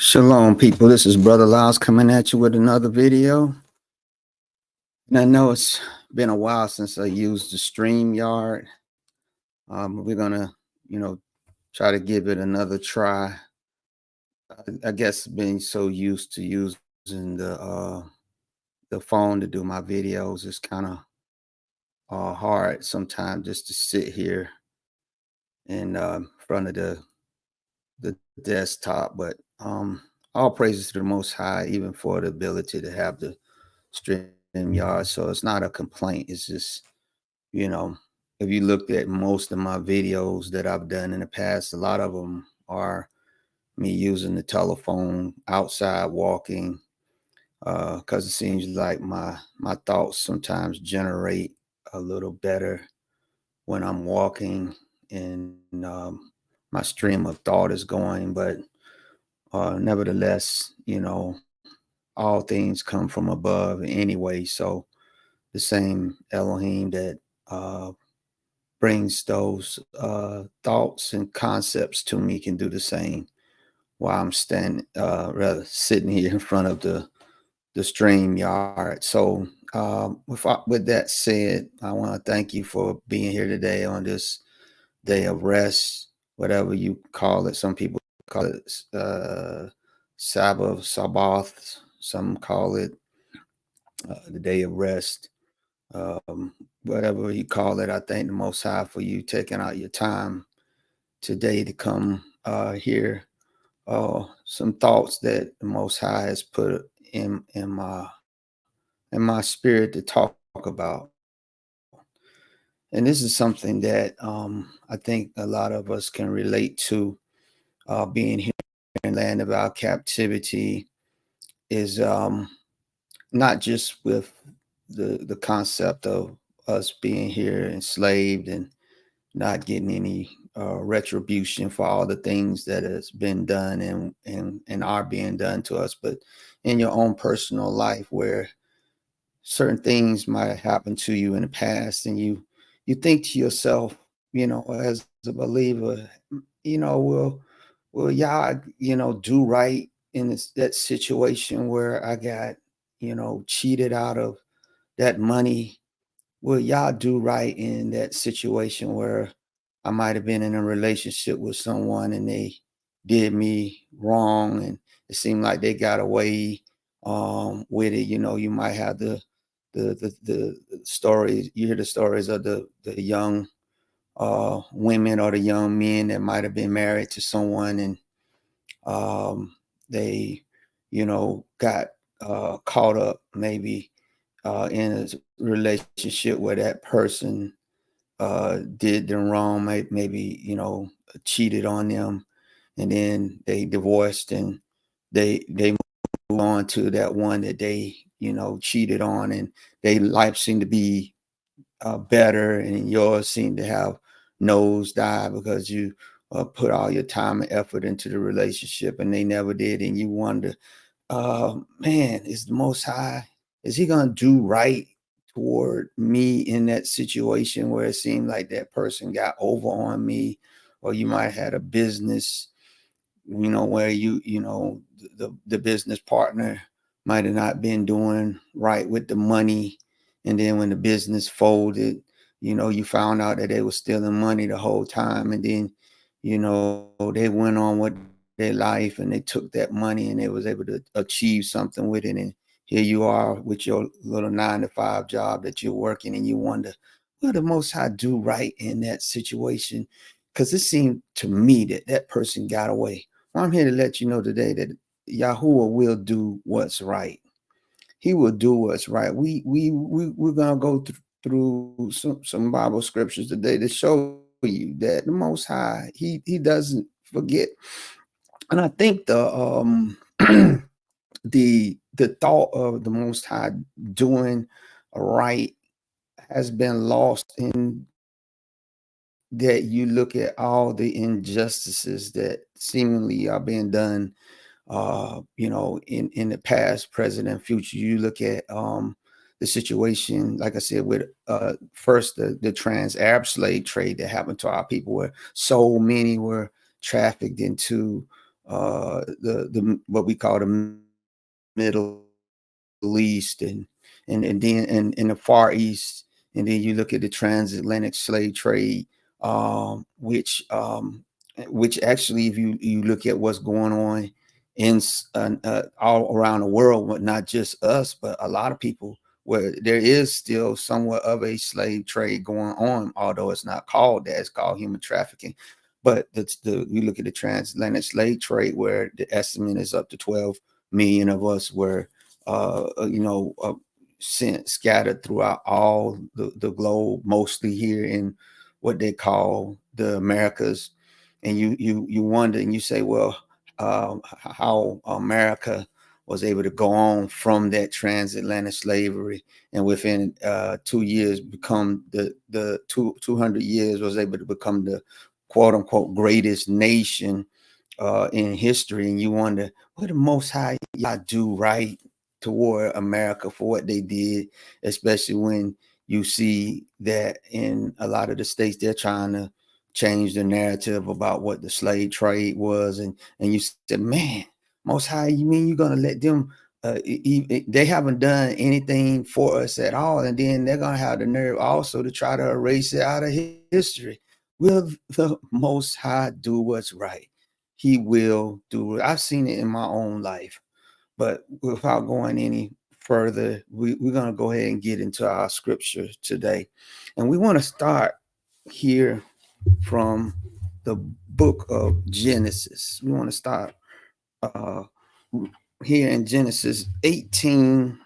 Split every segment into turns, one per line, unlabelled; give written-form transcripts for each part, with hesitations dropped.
Shalom, people. This is Brother Lyles coming at you with another video. And I know it's been a while since I used the StreamYard. We're gonna, try to give it another try. I guess being so used to using the phone to do my videos is kind of hard sometimes just to sit here in front of the desktop. But all praises to the Most High, even for the ability to have the StreamYard. So it's not a complaint. It's just, you know, if you looked at most of my videos that I've done in the past, a lot of them are me using the telephone outside walking, because it seems like my thoughts sometimes generate a little better when I'm walking and my stream of thought is going. But nevertheless, all things come from above anyway. So the same Elohim that brings those thoughts and concepts to me can do the same while I'm standing, rather sitting here in front of the stream yard. So with that said, I want to thank you for being here today on this day of rest, whatever you call it. Some people call it Sabbath. Some call it the day of rest. Whatever you call it, I thank the Most High for you taking out your time today to come hear some thoughts that the Most High has put in my spirit to talk about. And this is something that I think a lot of us can relate to. Being here in the land of our captivity is not just with the concept of us being here enslaved and not getting any retribution for all the things that has been done and are being done to us, but in your own personal life where certain things might have happened to you in the past, and you think to yourself, as a believer, will y'all, do right in that situation where I got, cheated out of that money? Will y'all do right in that situation where I might have been in a relationship with someone and they did me wrong and it seemed like they got away with it? You might have the stories, you hear the stories of the young women or the young men that might have been married to someone, and they, got caught up maybe in a relationship where that person did them wrong, maybe, cheated on them, and then they divorced and they move on to that one that they, cheated on, and their life seemed to be better, and yours seemed to have nosedive because you put all your time and effort into the relationship and they never did, and you wonder, man, is the Most High, is he going to do right toward me in that situation where it seemed like that person got over on me? Or you might have had a business, where the business partner might have not been doing right with the money. And then when the business folded, you found out that they were stealing money the whole time. And then, they went on with their life and they took that money and they was able to achieve something with it. And here you are with your little 9-to-5 job that you're working, and you wonder, what the Most High do right in that situation? Because it seemed to me that that person got away. Well, I'm here to let you know today that Yahuah will do what's right. He will do what's right. We're gonna go through some Bible scriptures today to show you that the Most High, he doesn't forget. And I think the thought of the Most High doing right has been lost in that. You look at all the injustices that seemingly are being done, in the past, present, and future. You look at the situation, like I said, with first the trans Arab slave trade that happened to our people, where so many were trafficked into the what we call the Middle East, and then in the Far East, and then you look at the transatlantic slave trade, um, which um, which actually, if you look at what's going on all around the world, but not just us, but a lot of people, where there is still somewhat of a slave trade going on, although it's not called that; it's called human trafficking. But we look at the transatlantic slave trade, where the estimate is up to 12 million of us were, sent scattered throughout all the globe, mostly here in what they call the Americas. And you wonder and you say, well, how America was able to go on from that transatlantic slavery, and within 2 years become the 200 years was able to become the quote unquote greatest nation in history. And you wonder what the Most High Yah do right toward America for what they did, especially when you see that in a lot of the states they're trying to change the narrative about what the slave trade was, and you said, man, Most High, you mean you're gonna let them? They haven't done anything for us at all, and then they're gonna have the nerve also to try to erase it out of history. Will the Most High do what's right? He will do it. I've seen it in my own life. But without going any further, we're going to go ahead and get into our scripture today. And we want to start here from the book of Genesis. We want to start uh, here in Genesis 18,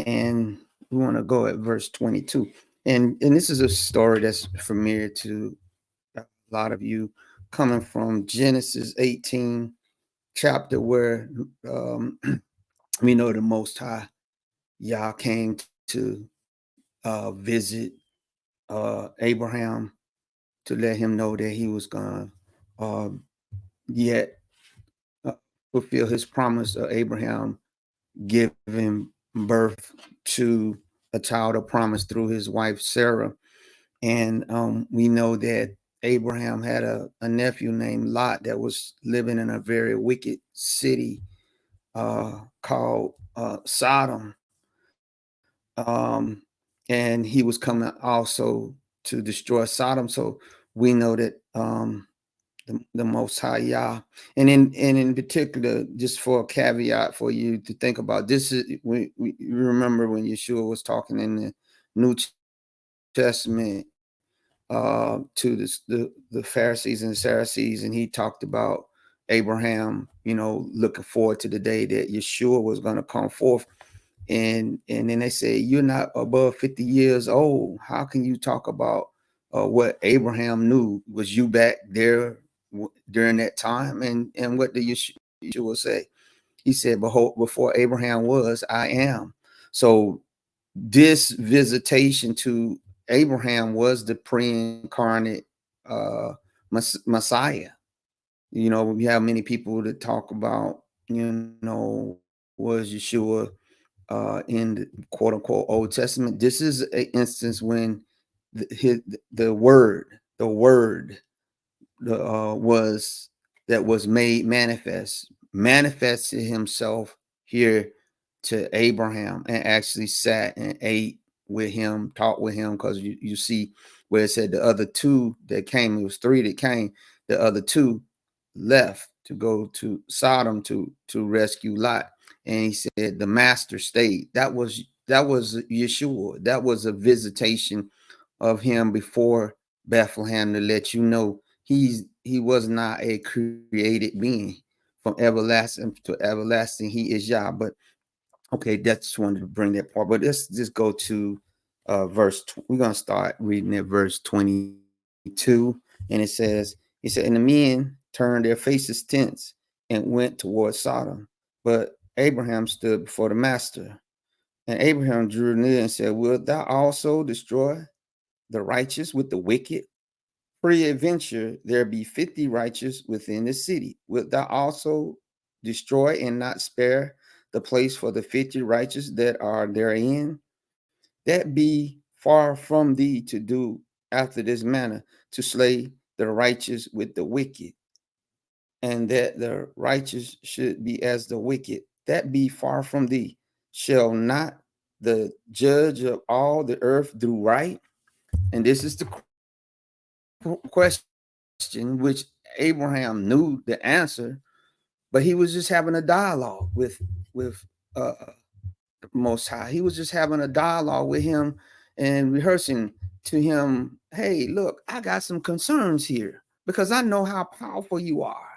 and we want to go at verse 22. And this is a story that's familiar to a lot of you, coming from Genesis 18 chapter, where um, we know the Most High Yah came to visit Abraham to let him know that he was going to yet uh, fulfill his promise of Abraham giving birth to a child of promise through his wife Sarah. And we know that Abraham had a nephew named Lot that was living in a very wicked city called Sodom. Um, and he was coming also to destroy Sodom. So we know that the Most High Yah, and in particular, just for a caveat for you to think about, this is you remember when Yeshua was talking in the New Testament to the Pharisees and Sadducees, and he talked about Abraham, looking forward to the day that Yeshua was going to come forth. And then they say, you're not above 50 years old. How can you talk about what Abraham knew? Was you back there during that time? And what did Yeshua say? He said, behold, before Abraham was, I am. So this visitation to Abraham was the pre-incarnate uh, Messiah. We have many people that talk about, was Yeshua in the quote unquote Old Testament. This is an instance when the word was that was made manifested himself here to Abraham, and actually sat and ate with him, talked with him, because you see where it said the other two that came, it was three that came, the other two left to go to Sodom to rescue Lot. And he said the master stayed. That was Yeshua. That was a visitation of him before Bethlehem, to let you know he was not a created being. From everlasting to everlasting, he is Yah. But okay, that's wanted to bring that part. But let's just go to we're gonna start reading at verse 22. And he said, and the men turned their faces tense and went towards Sodom. But Abraham stood before the master. And Abraham drew near and said, wilt thou also destroy the righteous with the wicked? Peradventure there be 50 righteous within the city. Wilt thou also destroy and not spare the place for the 50 righteous that are therein? That be far from thee to do after this manner, to slay the righteous with the wicked. and that the righteous should be as the wicked. That be far from thee. Shall not the judge of all the earth do right? And this is the question which Abraham knew the answer, but he was just having a dialogue with uh, Most High. He was just having a dialogue with him and rehearsing to him, hey, look, I got some concerns here because I know how powerful you are.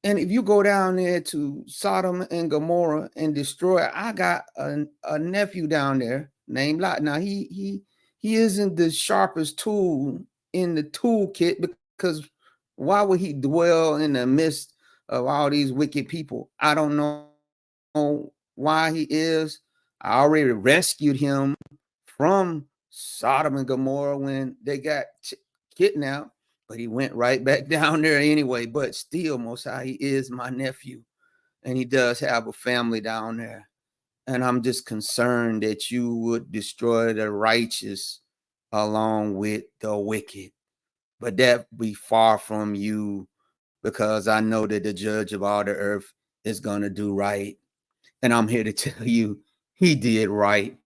And if you go down there to Sodom and Gomorrah and destroy it, I got a nephew down there named Lot. Now he isn't the sharpest tool in the toolkit, because why would he dwell in the midst of all these wicked people? I don't know why he is. I already rescued him from Sodom and Gomorrah when they got kidnapped, but he went right back down there anyway. But still, Most High, he is my nephew, and he does have a family down there. And I'm just concerned that you would destroy the righteous along with the wicked. But that be far from you, because I know that the judge of all the earth is going to do right. And I'm here to tell you, he did right.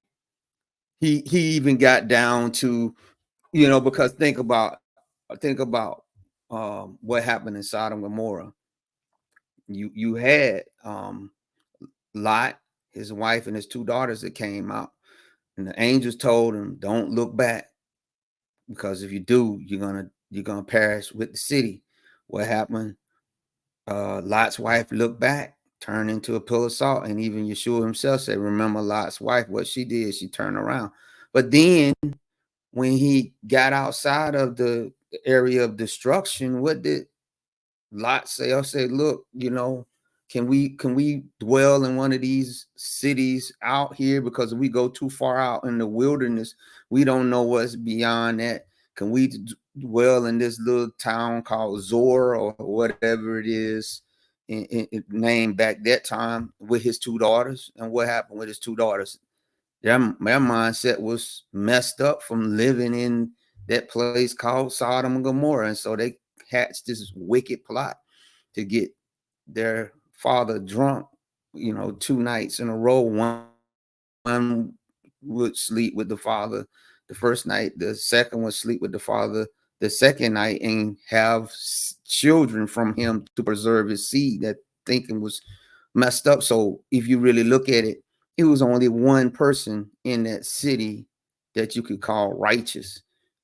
He even got down to, because think about what happened in Sodom and Gomorrah. You had Lot, his wife, and his two daughters that came out, and the angels told him, "Don't look back, because if you do, you're gonna perish with the city." What happened? Lot's wife looked back, turned into a pillar of salt, and even Yeshua himself said, "Remember Lot's wife? What she did? She turned around." But then, when he got outside of the area of destruction, what did Lot say? I say, look, can we dwell in one of these cities out here? Because if we go too far out in the wilderness, we don't know what's beyond that. Can we dwell in this little town called Zor or whatever it is, named back that time, with his two daughters? And what happened with his two daughters? Their mindset was messed up from living in that place called Sodom and Gomorrah. And so they hatched this wicked plot to get their father drunk, 2 nights in a row. One would sleep with the father the first night, the second would sleep with the father the second night, and have children from him to preserve his seed. That thinking was messed up. So if you really look at it, it was only one person in that city that you could call righteous.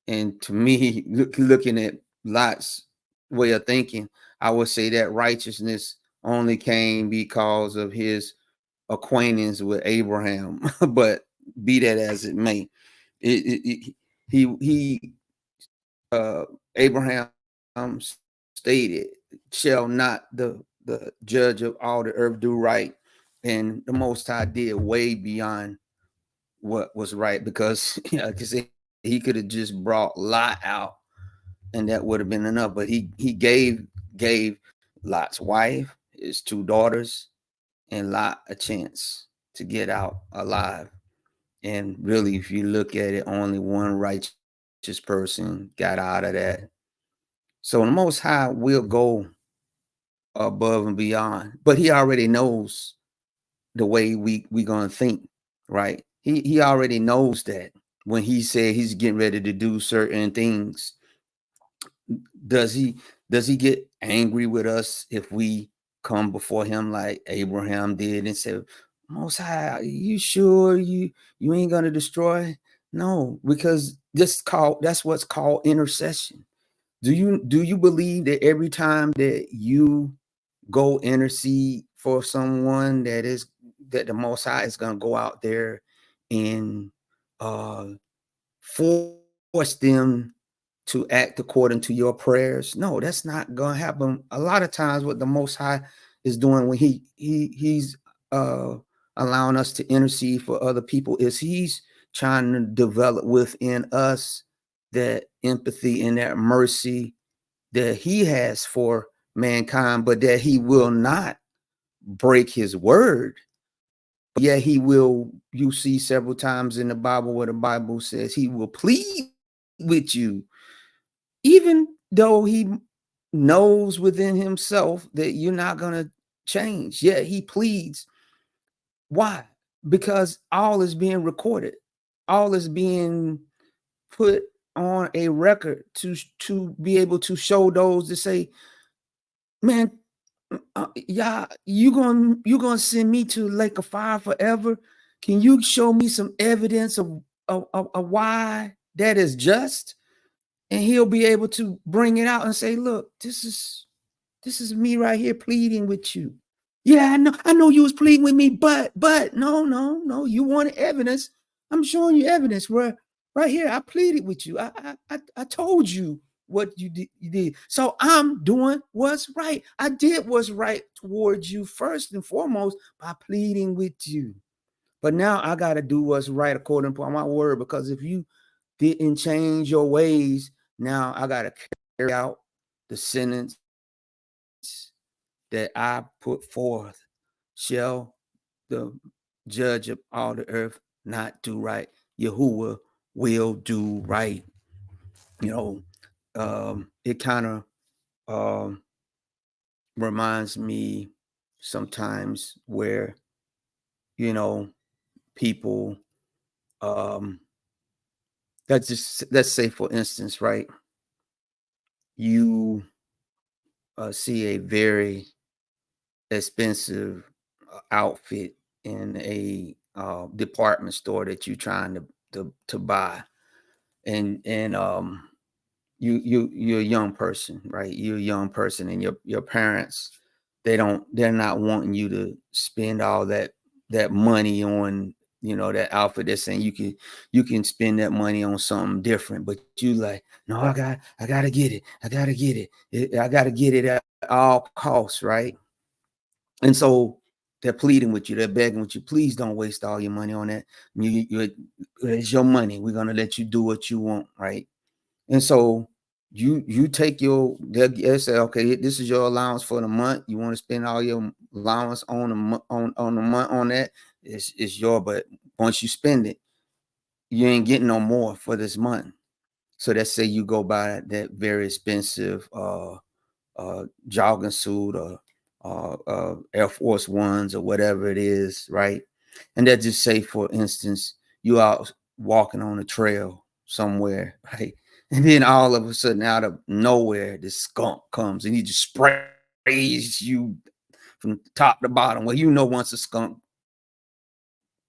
And to me, looking at Lot's way of thinking, I would say that righteousness only came because of his acquaintance with Abraham. But be that as it may, he Abraham stated, "Shall not the judge of all the earth do right?" And the Most High did way beyond what was right, because like I said, he could have just brought Lot out, and that would have been enough. But he gave Lot's wife, his two daughters, and Lot a chance to get out alive. And really, if you look at it, only one righteous person got out of that. So the Most High will go above and beyond, but he already knows the way we gonna think, right? He already knows that when he said he's getting ready to do certain things. Does he get angry with us if we come before him like Abraham did and said, "Most High, are you sure you ain't gonna destroy?" No, because that's what's called intercession. Do you believe that every time that you go intercede for someone, that the Most High is gonna go out there and uh force them to act according to your prayers? No, that's not gonna happen. A lot of times what the Most High is doing when he's uh allowing us to intercede for other people is he's trying to develop within us that empathy and that mercy that he has for mankind, but that he will not break his word. Yeah, he will. You see several times in the Bible where the Bible says he will plead with you, even though he knows within himself that you're not going to change. Yet he pleads. Why? Because all is being recorded. All is being put on a record to be able to show those to say, man, yeah, you gonna send me to lake of fire forever? Can you show me some evidence of why that is just? And he'll be able to bring it out and say, look, this is me right here pleading with you. Yeah, I know you was pleading with me, but no, you wanted evidence. I'm showing you evidence where right here I pleaded with you. I told you what you did. So I'm doing what's right. I did what's right towards you first and foremost by pleading with you. But now I gotta do what's right according to my word, because if you didn't change your ways, now I gotta carry out the sentence that I put forth. Shall the judge of all the earth not do right? Yahuah will do right. You know, it kind of reminds me sometimes where, you know, people, um, let's say, for instance, right? You see a very expensive outfit in a department store that you're trying to buy, and you're a young person, right? You're a young person, and your parents, they're not wanting you to spend all that money on, that outfit. They're saying you can spend that money on something different, but you like, no, I gotta get it. I gotta get it at all costs, right? And so they're pleading with you, they're begging with you, please don't waste all your money on that. It's your money. We're gonna let you do what you want, right? And so you take they say, okay, this is your allowance for the month. You want to spend all your allowance on on the month on that. It's your, but once you spend it, you ain't getting no more for this month. So let's say you go buy that very expensive jogging suit, or Air Force Ones, or whatever it is, right? And that just say, for instance, you out walking on a trail somewhere, right? And then all of a sudden, out of nowhere, this skunk comes and he just sprays you from top to bottom. Well, once a skunk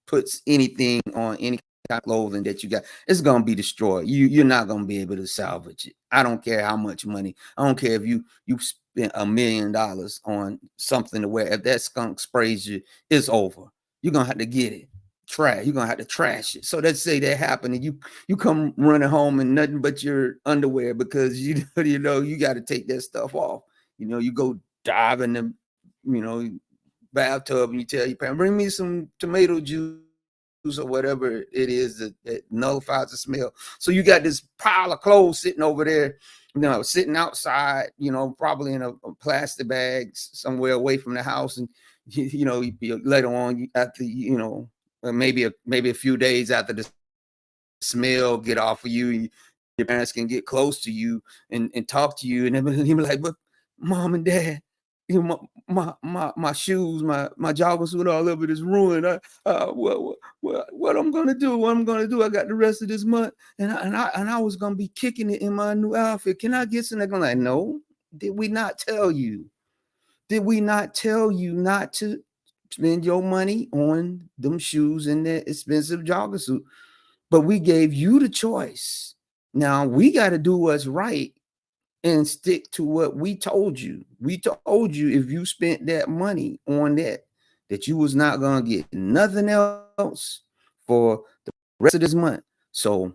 puts anything on any kind of clothing that you got, it's gonna be destroyed. You're not gonna be able to salvage it. I don't care how much money. I don't care if you spent $1 million on something to wear. If that skunk sprays you, it's over. You're gonna have to get it. Trash. You're gonna have to trash it. So let's say that happened, and you come running home in nothing but your underwear, because you got to take that stuff off. You go dive in the you know bathtub, and you tell your parent, bring me some tomato juice or whatever it is that nullifies the smell. So you got this pile of clothes sitting over there, sitting outside, probably in a plastic bag somewhere away from the house. And later on, after maybe a few days after the smell get off of you, your parents can get close to you and talk to you, and then he be like, but mom and dad, my shoes, my jogging suit, all of it is ruined. What I'm gonna do? What I'm gonna do? I got the rest of this month, and I was gonna be kicking it in my new outfit. Can I get some? They're like, no. Did we not tell you? Did we not tell you not to spend your money on them shoes and that expensive jogging suit? But we gave you the choice. Now we got to do what's right and stick to what we told you. We told you, if you spent that money on that you was not gonna get nothing else for the rest of this month. So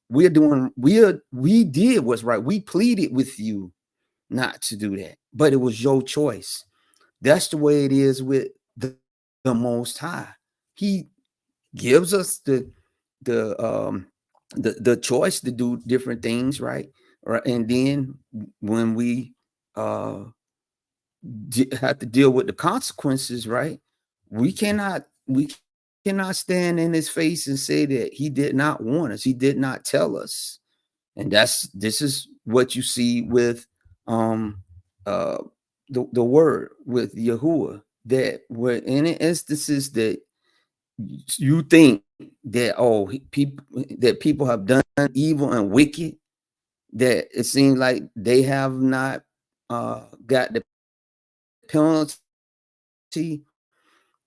we did what's right. We pleaded with you not to do that, but it was your choice. That's the way it is with the Most High. He gives us the choice to do different things, right? Right, and then when we have to deal with the consequences, right? We cannot stand in his face and say that he did not warn us. He did not tell us. And this is what you see with uh, the word with Yahuah, that were any instances that you think that, oh, people, that people have done evil and wicked, that it seems like they have not got the penalty.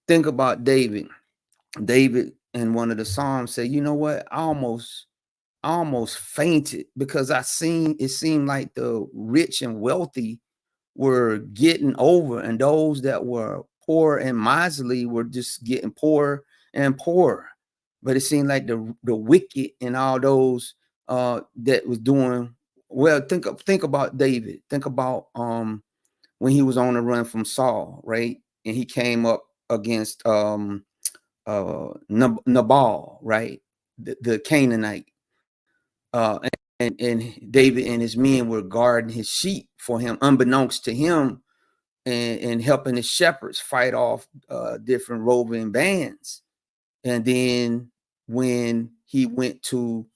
Think about David. David in one of the Psalms said, you know what? I almost fainted because I seen it seemed like the rich and wealthy were getting over, and those that were poor and miserly were just getting poorer and poorer. But it seemed like the wicked and all those that was doing well. Think about David. Think about when he was on the run from Saul, right? And he came up against Nabal, right? The Canaanite. And David and his men were guarding his sheep for him, unbeknownst to him, and helping the shepherds fight off different roving bands. And then when he went to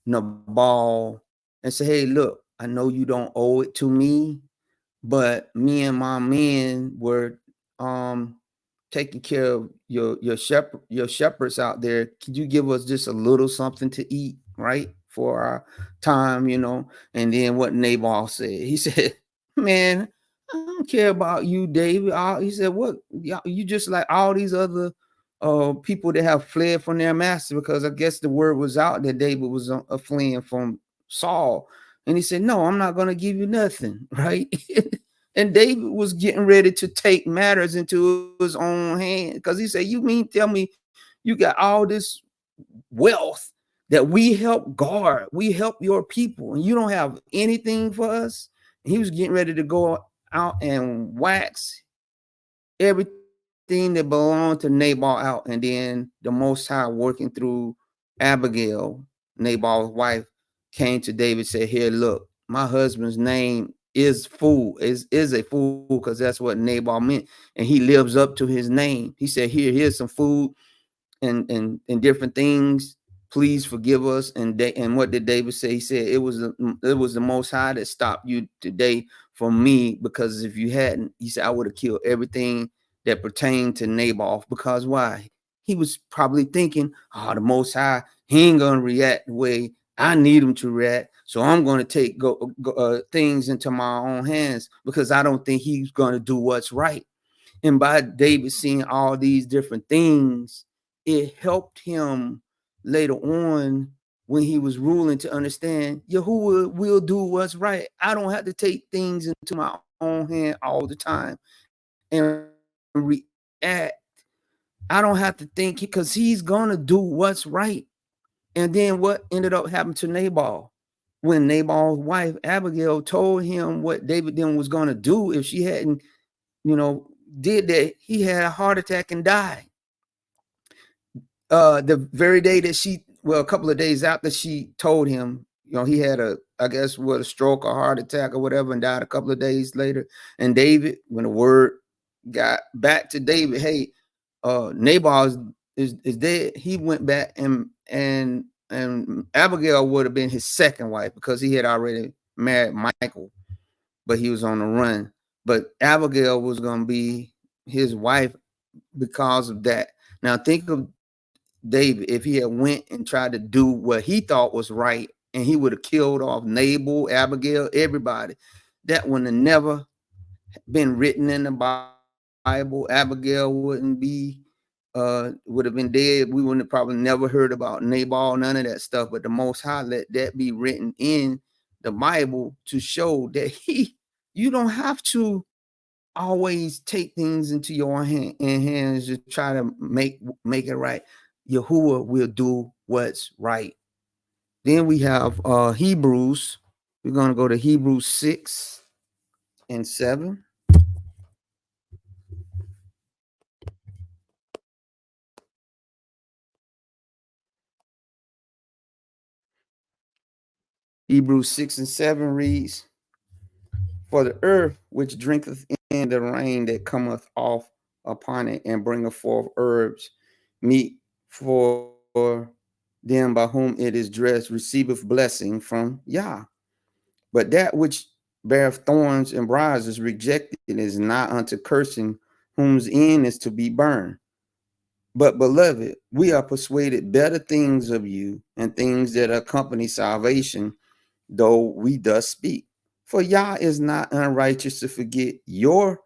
Nabal and said, hey, look, I know you don't owe it to me, but me and my men were um taking care of your shepherds out there. Could you give us just a little something to eat, right? For our time, you know? And then what Nabal said, he said, man, I don't care about you, David. He said, what, you just like all these other people that have fled from their master, because I guess the word was out that David was fleeing from Saul. And he said, no, I'm not going to give you nothing, right? And David was getting ready to take matters into his own hand, because he said, you mean tell me you got all this wealth that we help guard, we help your people, and you don't have anything for us? And he was getting ready to go out and wax everything that belonged to Nabal out. And then the Most High, working through Abigail, Nabal's wife, came to David, said, here, look, my husband's name is fool, is a fool, because that's what Nabal meant. And he lives up to his name. He said, here's some food and different things. Please forgive us. And what did David say? He said, it was the Most High that stopped you today from me, because if you hadn't, he said, I would have killed everything that pertained to Nabal. Because why? He was probably thinking, oh, the Most High, he ain't gonna react the way I need him to react, so I'm going to take things into my own hands, because I don't think he's going to do what's right. And by David seeing all these different things, it helped him later on when he was ruling to understand Yahuwah will do what's right. I don't have to take things into my own hand all the time and react. I don't have to think, because he's going to do what's right. And then what ended up happening to Nabal? When Nabal's wife, Abigail, told him what David then was going to do if she hadn't, did that, he had a heart attack and died. The very day that a couple of days after she told him, he had I guess a stroke or heart attack or whatever, and died a couple of days later. And David, when the word got back to David, hey, Nabal is dead, he went back, and Abigail would have been his second wife, because he had already married Michael, but he was on the run. But Abigail was going to be his wife because of that. Now think of David, if he had went and tried to do what he thought was right, and he would have killed off Nabal, Abigail, everybody, that would have never been written in the Bible. Abigail wouldn't be would have been dead. We wouldn't have probably never heard about Nabal, none of that stuff. But the Most High let that be written in the Bible to show that you don't have to always take things into your hands to try to make it right. Yahuwah will do what's right. Then we have Hebrews. We're going to go to Hebrews 6 and 7. Hebrews 6 and 7 reads, for the earth which drinketh in the rain that cometh off upon it, and bringeth forth herbs, meat for them by whom it is dressed, receiveth blessing from Yah. But that which beareth thorns and briars is rejected, is not unto cursing, whose end is to be burned. But beloved, we are persuaded better things of you, and things that accompany salvation, though we thus speak. For Yah is not unrighteous to forget your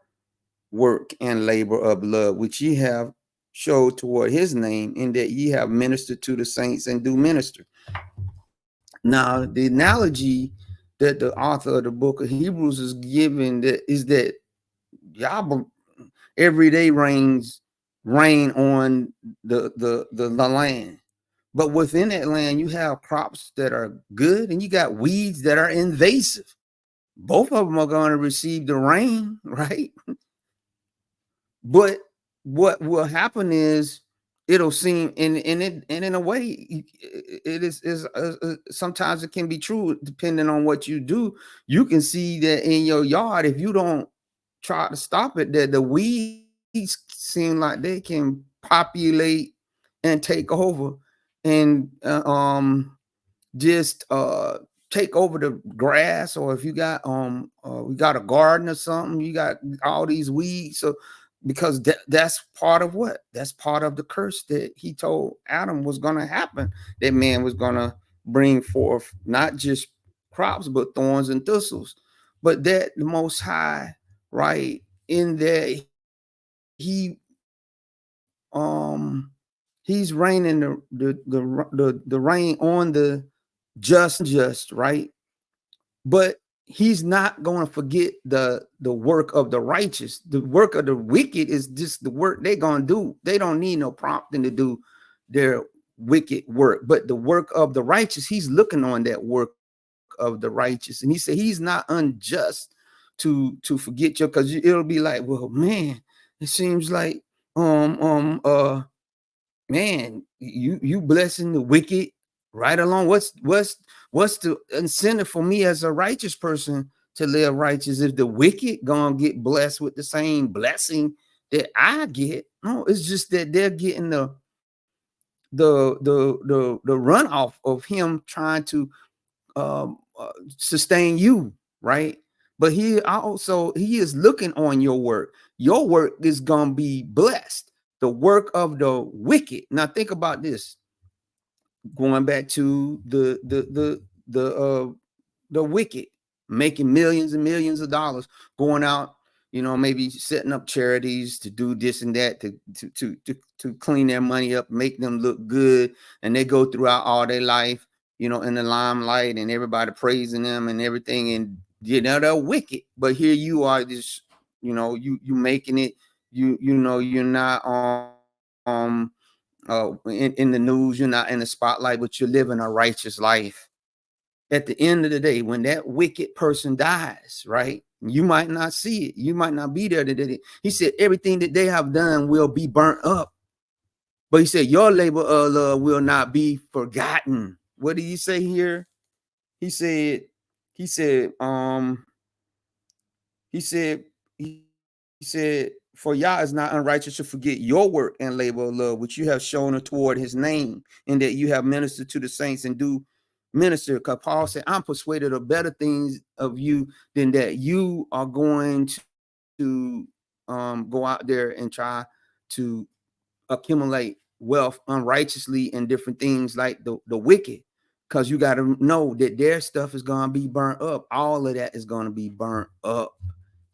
work and labor of love, which ye have showed toward his name, in that ye have ministered to the saints and do minister. Now, the analogy that the author of the book of Hebrews is giving that is that Yah every day rain on the land. But within that land, you have crops that are good and you got weeds that are invasive. Both of them are going to receive the rain, right? But what will happen is it'll seem and in a way it is sometimes it can be true depending on what you do. You can see that in your yard, if you don't try to stop it, that the weeds seem like they can populate and take over and just take over the grass. Or if you got we got a garden or something, you got all these weeds. So because that's part of what, that's part of the curse that he told Adam was going to happen, that man was going to bring forth not just crops but thorns and thistles. But that the Most High, right, in that he he's raining the rain on the just, right? But he's not going to forget the work of the righteous. The work of the wicked is just the work they're going to do. They don't need no prompting to do their wicked work. But the work of the righteous, he's looking on that work of the righteous. And he said he's not unjust to forget you, because it'll be like, well, man, it seems like man, you blessing the wicked right along. What's the incentive for me as a righteous person to live righteous if the wicked gonna get blessed with the same blessing that I get? No, it's just that they're getting the runoff of him trying to sustain you, right? But he is looking on your work. Your work is gonna be blessed. The work of the wicked. Now think about this. Going back to the wicked, making millions and millions of dollars, going out, maybe setting up charities to do this and that, to clean their money up, make them look good, and they go throughout all their life, in the limelight, and everybody praising them and everything, and they're wicked. But here you are, just you making it, you're not in the news, you're not in the spotlight, but you're living a righteous life. At the end of the day, when that wicked person dies, right, you might not see it, you might not be there today. He said everything that they have done will be burnt up, but he said your labor of love will not be forgotten. What did he say here? He said he said he said he said, for Yah is not unrighteous to forget your work and labor of love, which you have shown toward his name, and that you have ministered to the saints and do minister. Because Paul said, I'm persuaded of better things of you than that you are going to go out there and try to accumulate wealth unrighteously and different things like the wicked. Because you got to know that their stuff is going to be burnt up. All of that is going to be burnt up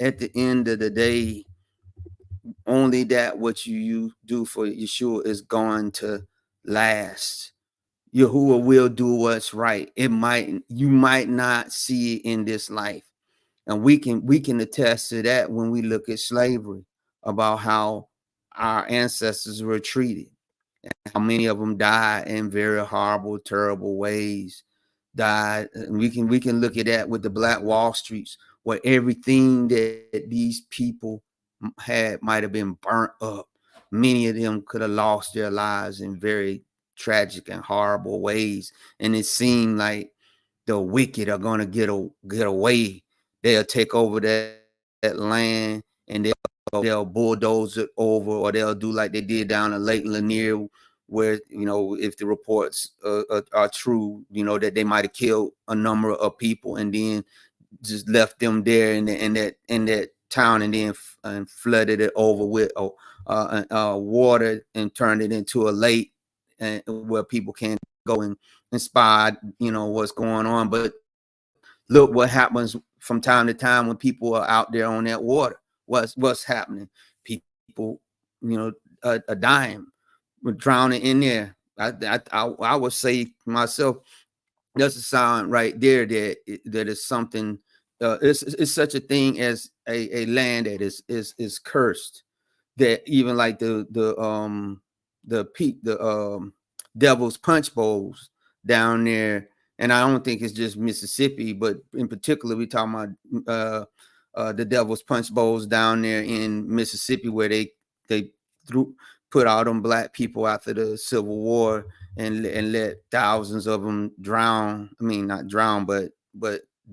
at the end of the day. Only that what you do for Yeshua is going to last. Yahuah will do what's right. You might not see it in this life. And we can attest to that when we look at slavery, about how our ancestors were treated, how many of them died in very horrible, terrible ways. Died. And we can look at that with the Black Wall Streets, where everything that these people had might have been burnt up. Many of them could have lost their lives in very tragic and horrible ways. And it seemed like the wicked are going to get away. They'll take over that land, and they'll bulldoze it over, or they'll do like they did down in Lake Lanier, where if the reports are true, that they might have killed a number of people, and then just left them there in that town, and then and flooded it over with water and turned it into a lake, and where people can go and inspire, what's going on. But look what happens from time to time when people are out there on that water. What's happening? People, are dying, drowning in there. I would say myself, that's a sign right there that is something. It's such a thing as a land that is cursed, that even like the Devil's Punch Bowls down there. And I don't think it's just Mississippi, but in particular we talking about the Devil's Punch Bowls down there in Mississippi, where they threw put all them black people after the Civil War, and let thousands of them drown. I mean, not drown, but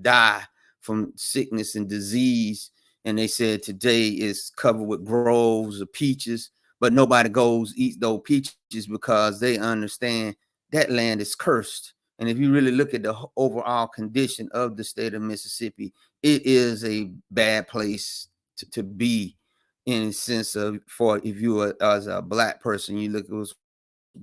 die from sickness and disease. And they said today is covered with groves of peaches, but nobody goes eat those peaches because they understand that land is cursed. And if you really look at the overall condition of the state of Mississippi, it is a bad place to be, in the sense of, for if you are as a black person, you look at what's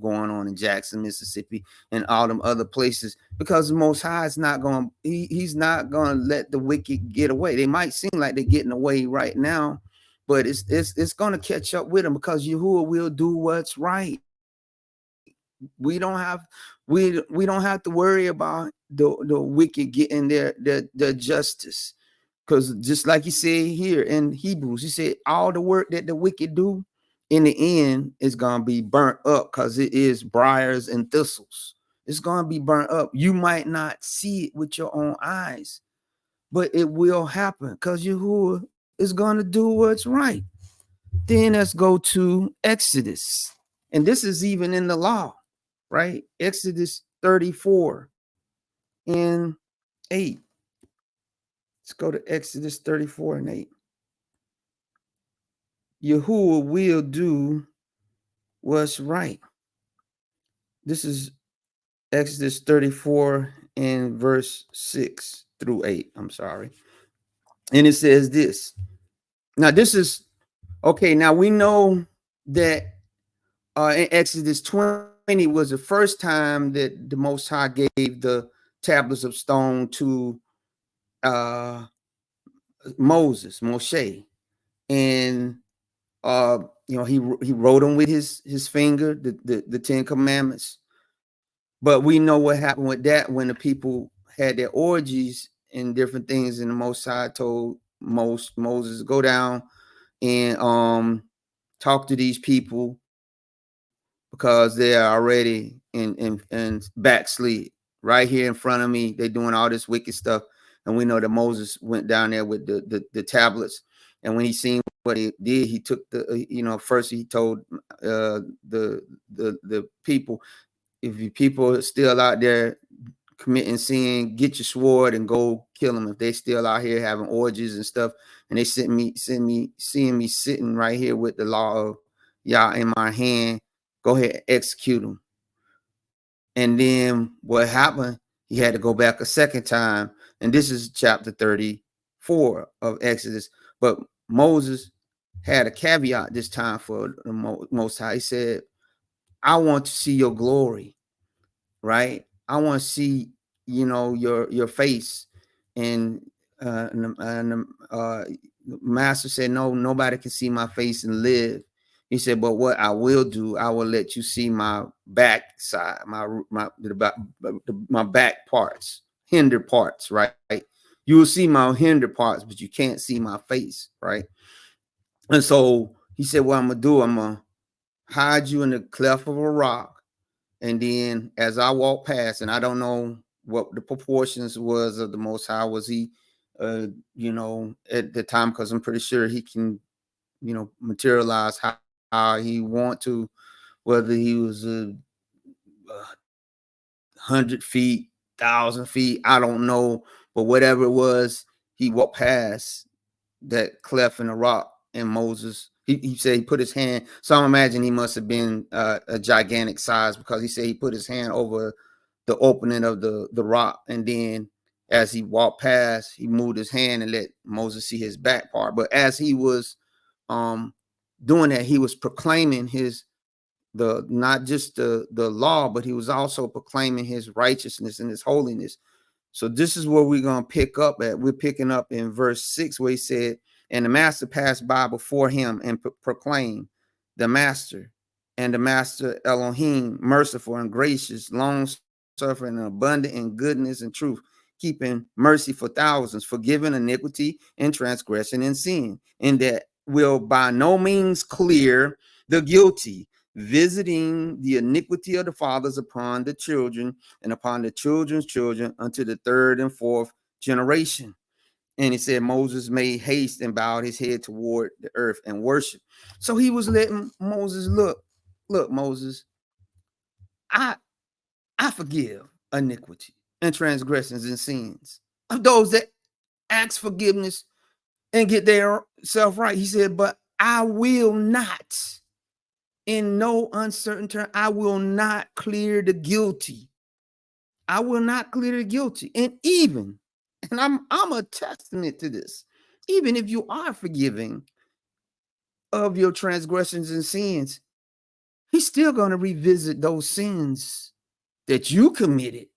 going on in Jackson, Mississippi, and all them other places, because the Most High is not going. He's not going to let the wicked get away. They might seem like they're getting away right now, but it's going to catch up with them, because Yahuah will do what's right. We don't have we don't have to worry about the wicked getting their justice, because just like he said here in Hebrews, he said all the work that the wicked do, in the end, is gonna be burnt up, because it is briars and thistles. It's gonna be burnt up. You might not see it with your own eyes, but it will happen, because Yahuwah is gonna do what's right. Then let's go to Exodus. And this is even in the law, right? Exodus 34 and 8. Let's go to Exodus 34 and 8. Yahuwah will do what's right. This is Exodus 34 and verse 6 through 8. I'm sorry. And it says this. Now, this is okay. Now, we know that in Exodus 20 was the first time that the Most High gave the tablets of stone to uh, Moshe. And he wrote them with his finger, the Ten Commandments. But we know what happened with that when the people had their orgies and different things, and the Most High told Moses, go down and talk to these people, because they are already in backslid right here in front of me. They're doing all this wicked stuff. And we know that Moses went down there with the tablets. And when he seen what he did, he took first he told the people, if you people are still out there committing sin, get your sword and go kill them. If they still out here having orgies and stuff, and they seeing me sitting right here with the law of Yah in my hand, go ahead and execute them. And then what happened? He had to go back a second time. And this is chapter 34 of Exodus. But Moses had a caveat this time for the Most High. He said, I want to see your glory, right? I want to see, your face. And the master said, no, nobody can see my face and live. He said, but what I will do, I will let you see my back side, my back parts, hinder parts, right? You will see my hinder parts, but you can't see my face, right? And so he said, what I'm gonna do, I'm gonna hide you in the cleft of a rock. And then as I walk past, and I don't know what the proportions was of the Most High, was he, at the time, because I'm pretty sure he can, materialize how he want to, whether he was 100 feet, 1,000 feet, I don't know. But whatever it was, he walked past that cleft in the rock, and Moses, he said he put his hand. So I imagine he must have been a gigantic size, because he said he put his hand over the opening of the rock, and then as he walked past, he moved his hand and let Moses see his back part. But as he was um doing that, he was proclaiming his the not just the law, but he was also proclaiming his righteousness and his holiness. So this is where we're going to pick up at. We're picking up in verse 6 where he said, and the master passed by before him and proclaimed, the master Elohim, merciful and gracious, long suffering and abundant in goodness and truth, keeping mercy for thousands, forgiving iniquity and transgression and sin, and that will by no means clear the guilty, visiting the iniquity of the fathers upon the children and upon the children's children unto the third and fourth generation. And he said Moses made haste and bowed his head toward the earth and worship. So he was letting Moses look, Moses, I I forgive iniquity and transgressions and sins of those that ask forgiveness and get their self right. He said, but I will not, in no uncertain term, I will not clear the guilty. I will not clear the guilty. And even, and I'm a testament to this, even if you are forgiving of your transgressions and sins, he's still going to revisit those sins that you committed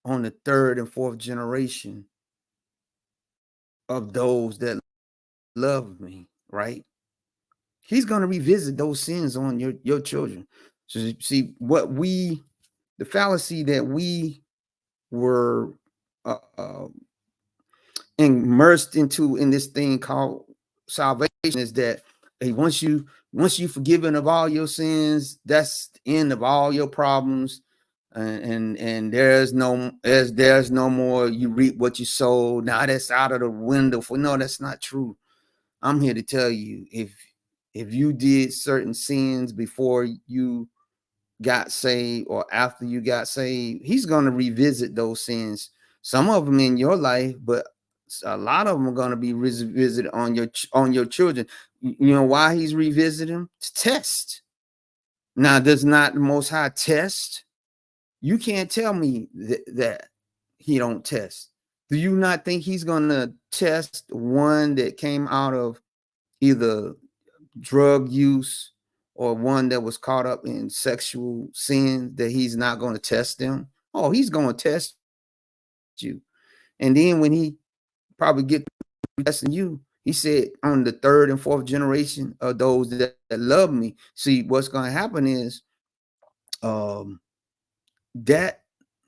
on the third and fourth generation of those that love me, right? He's going to revisit those sins on your children. So see the fallacy that we were uh, immersed into in this thing called salvation is that, hey, once you forgiven of all your sins, that's the end of all your problems, and there's no more you reap what you sow. Now that's out of the window. For no, that's not true. I'm here to tell you, if you did certain sins before you got saved or after you got saved, he's going to revisit those sins. Some of them in your life, but a lot of them are going to be revisited on your children. You know why he's revisiting? To test. Now, does not the Most High test? You can't tell me that he don't test. Do you not think he's going to test one that came out of either drug use or one that was caught up in sexual sin, that he's not going to test them? Oh, he's going to test you. And then when he probably get testing you, he said on the third and fourth generation of those that love me. See, what's going to happen is um that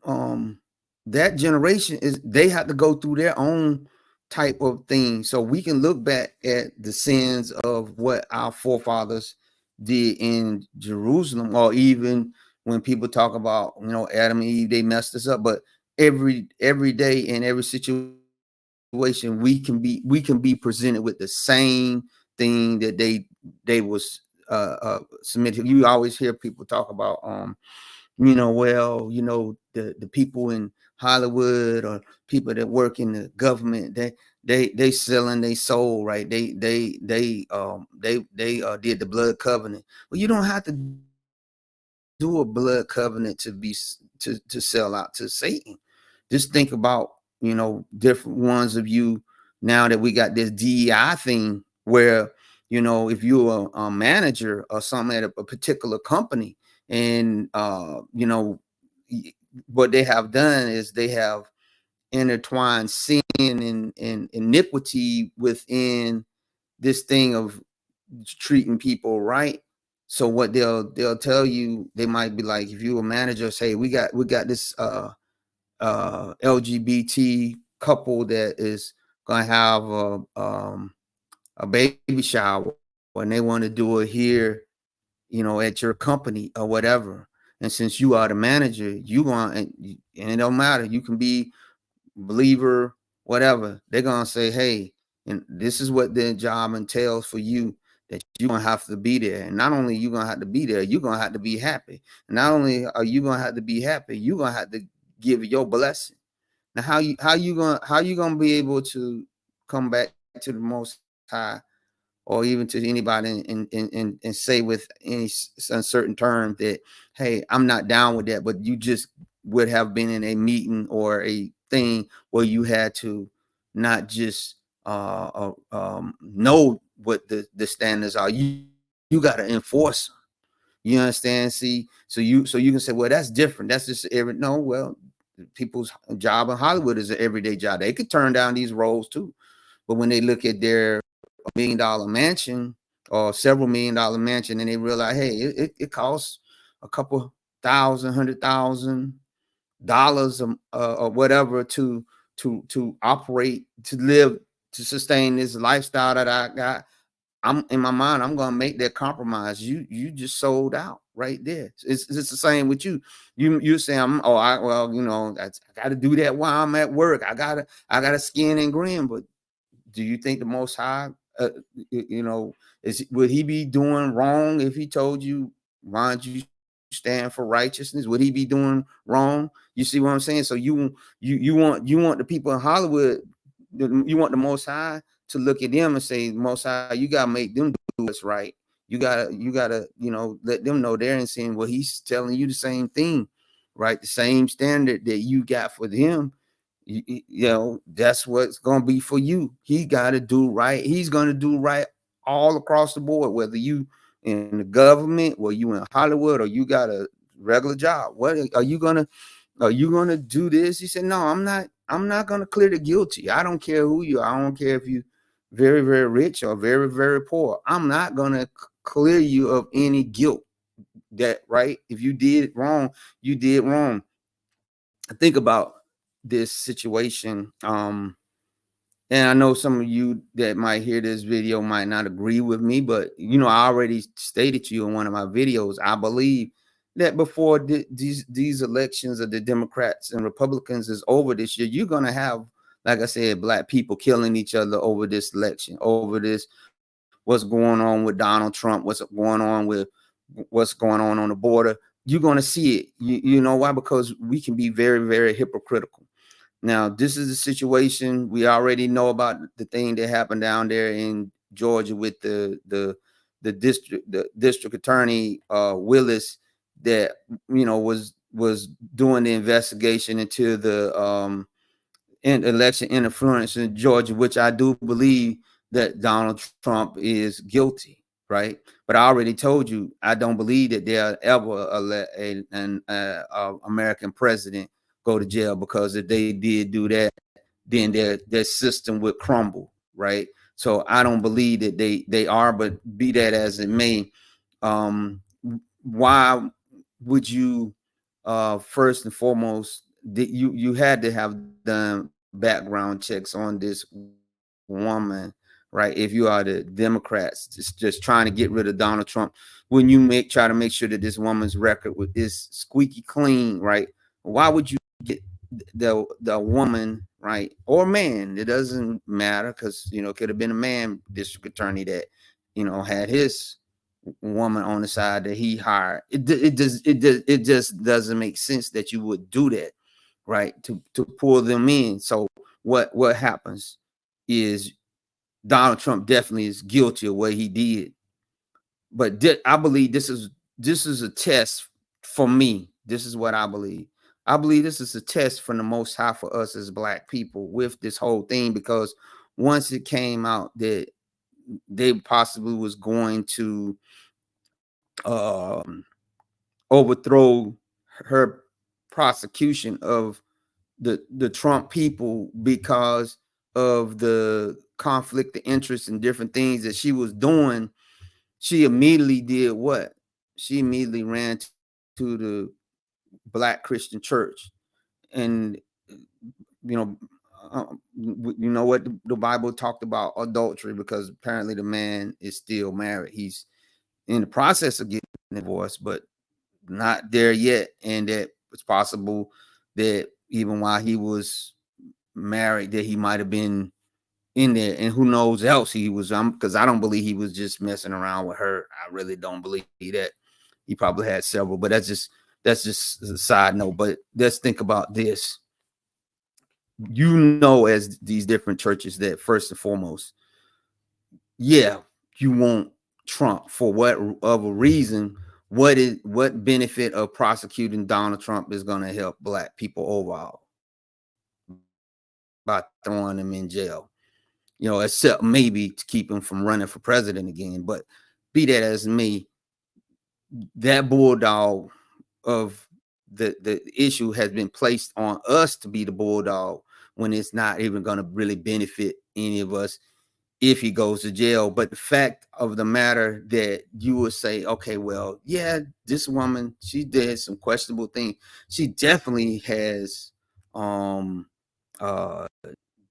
um that generation is they have to go through their own type of thing. So we can look back at the sins of what our forefathers did in Jerusalem, or even when people talk about, Adam and Eve, they messed us up. But every day in every situation, we can be presented with the same thing that they was submitted. You always hear people talk about the people in Hollywood or people that work in the government, they selling their soul, right? They did the blood covenant. Well, you don't have to do a blood covenant to sell out to Satan. Just think about, different ones of you now that we got this DEI thing where, if you're a manager or something at a particular company, and what they have done is they have intertwined sin and iniquity within this thing of treating people right. So what they'll tell you, they might be like, if you a manager, say we got this LGBT couple that is gonna have a baby shower, and they want to do it here, at your company or whatever. And since you are the manager, you want, and it don't matter, you can be believer, whatever. They're gonna say, hey, and this is what the job entails for you, that you're gonna have to be there. And not only you gonna have to be there, you're gonna have to be happy. And not only are you gonna have to be happy, you're gonna have to give your blessing. Now, how you gonna be able to come back to the Most High, or even to anybody, and say with any uncertain term that, hey, I'm not down with that, but you just would have been in a meeting or a thing where you had to not just know what the standards are. You got to enforce them. You understand? See, so you can say, well, that's different. That's just every no. Well, people's job in Hollywood is an everyday job. They could turn down these roles too, but when they look at their $1 million mansion or several $1 million mansion, and they realize, hey, it costs a couple thousand, $100,000 or whatever to operate, to live, to sustain this lifestyle that I got. I'm in my mind, I'm gonna make that compromise. You just sold out right there. It's the same with you. You say well, I gotta do that while I'm at work. I gotta skin and grin. But do you think the Most High, uh, would he be doing wrong if he told you, why don't you stand for righteousness? Would he be doing wrong? You see what I'm saying? So you want the people in Hollywood, you want the Most High to look at them and say, Most High, you gotta make them do what's right. You gotta let them know they're in sin. Well, he's telling you the same thing, right? The same standard that you got for them, that's what's gonna be for you. He got to do right. He's gonna do right all across the board, whether you in the government, or you in Hollywood, or you got a regular job. What are you gonna do this? He said, no, I'm not gonna clear the guilty. I don't care who you are. I don't care if you very, very rich or very, very poor. I'm not gonna clear you of any guilt. That right? If you did wrong, you did wrong. Think about this situation. And I know some of you that might hear this video might not agree with me, but I already stated to you in one of my videos, I believe that before these elections of the Democrats and Republicans is over this year, you're gonna have, like I said, black people killing each other over this election, over this, what's going on with Donald Trump, what's going on the border. You're gonna see it. You know why? Because we can be very, very hypocritical. Now, this is a situation we already know about, the thing that happened down there in Georgia with the district attorney Willis, that was doing the investigation into the election interference in Georgia, which I do believe that Donald Trump is guilty, right? But I already told you, I don't believe that they'll ever let an American president go to jail, because if they did do that, then their system would crumble, right? So I don't believe that they are. But be that as it may, um, why would you first and foremost, you had to have done background checks on this woman, right? If you are the Democrats just trying to get rid of Donald Trump, when you try to make sure that this woman's record is squeaky clean, right? Why would you get the woman, right, or man? It doesn't matter, because it could have been a man district attorney that had his woman on the side that he hired. It just doesn't make sense that you would do that, right? To pull them in. So what happens is Donald Trump definitely is guilty of what he did. But I believe this is a test for me. This is what I believe. I believe this is a test from the Most High for us as black people with this whole thing, because once it came out that they possibly was going to um, overthrow her prosecution of the Trump people because of the conflict of interest and different things that she was doing, she immediately did what? She immediately ran to the Black Christian church. And you know what the Bible talked about adultery, because apparently the man is still married. He's in the process of getting divorced, but not there yet. And that it's possible that even while he was married, that he might have been in there, and who knows else he was, because I don't believe he was just messing around with her. I really don't believe that. He probably had several, but that's just a side note. But let's think about this. As these different churches, that first and foremost, yeah, you want Trump for what other reason? What benefit of prosecuting Donald Trump is going to help black people overall? by throwing him in jail, except maybe to keep him from running for president again. But be that as may, that bulldog of the issue has been placed on us to be the bulldog when it's not even going to really benefit any of us if he goes to jail. But the fact of the matter that you would say, okay, well, yeah, this woman, she did some questionable things. She definitely has uh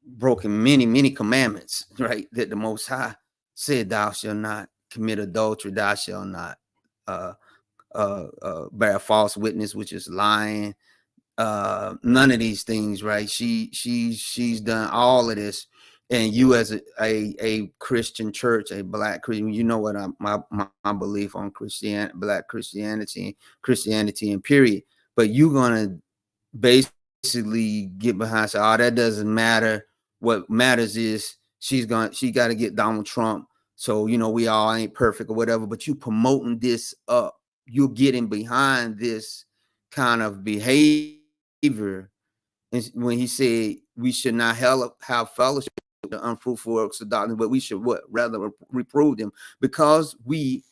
broken many, many commandments, right? That the Most High said, thou shalt not commit adultery, thou shalt not uh bear false witness, which is lying, none of these things, right? She's done all of this, and you as a Christian church, a black Christian, what my belief on black Christianity and period. But you're gonna basically get behind, say, oh, that doesn't matter. What matters is she got to get Donald Trump. So we all ain't perfect or whatever, but you promoting this up, you're getting behind this kind of behavior. And when he said we should not have fellowship with the unfruitful works of darkness, but we should rather reprove them, because we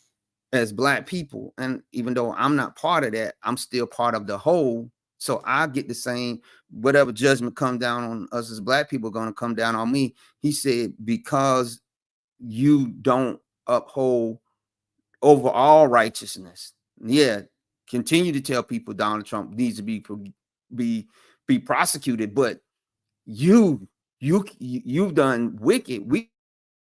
as black people, and even though I'm not part of that, I'm still part of the whole. So I get the same, whatever judgment come down on us as black people going to come down on me. He said, because you don't uphold overall righteousness. Yeah, continue to tell people Donald Trump needs to be be prosecuted, but you've done wicked. We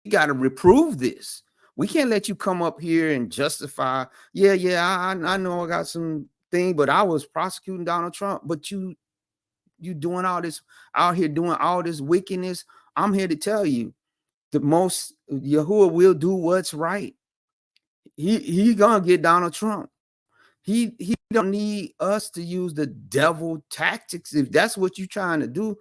got to reprove this. We can't let you come up here and justify. I know I got some thing, but I was prosecuting Donald Trump. But you doing all this out here, doing all this wickedness. I'm here to tell you, the most Yahuah will do what's right. He gonna get Donald Trump. He don't need us to use the devil tactics. If that's what you're trying to do,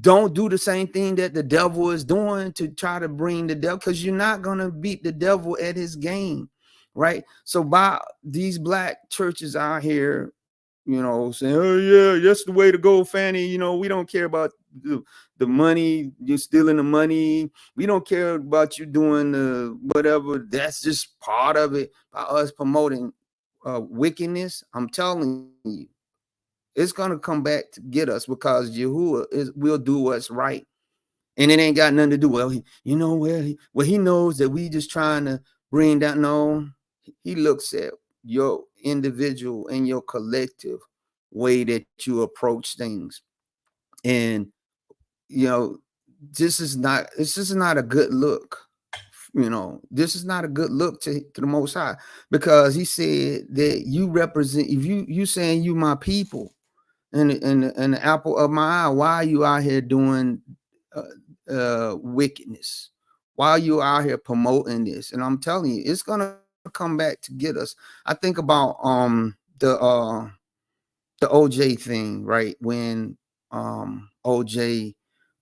don't do the same thing that the devil is doing to try to bring the devil, because you're not going to beat the devil at his game, right? So by these black churches out here, saying, oh yeah, that's the way to go, Fanny. We don't care about the money, you're stealing the money. We don't care about you doing the whatever. That's just part of it. By us promoting wickedness, I'm telling you, it's gonna come back to get us, because Yahuah will do what's right, and it ain't got nothing to do. Well, he knows that we just trying to bring down. No, he looks at your individual and your collective way that you approach things, and you know this is not a good look. This is not a good look to the Most High, because He said that you represent. If you saying you my people, and the apple of my eye, why are you out here doing wickedness? Why are you out here promoting this? And I'm telling you, it's gonna come back to get us. I think about the OJ thing, right? When OJ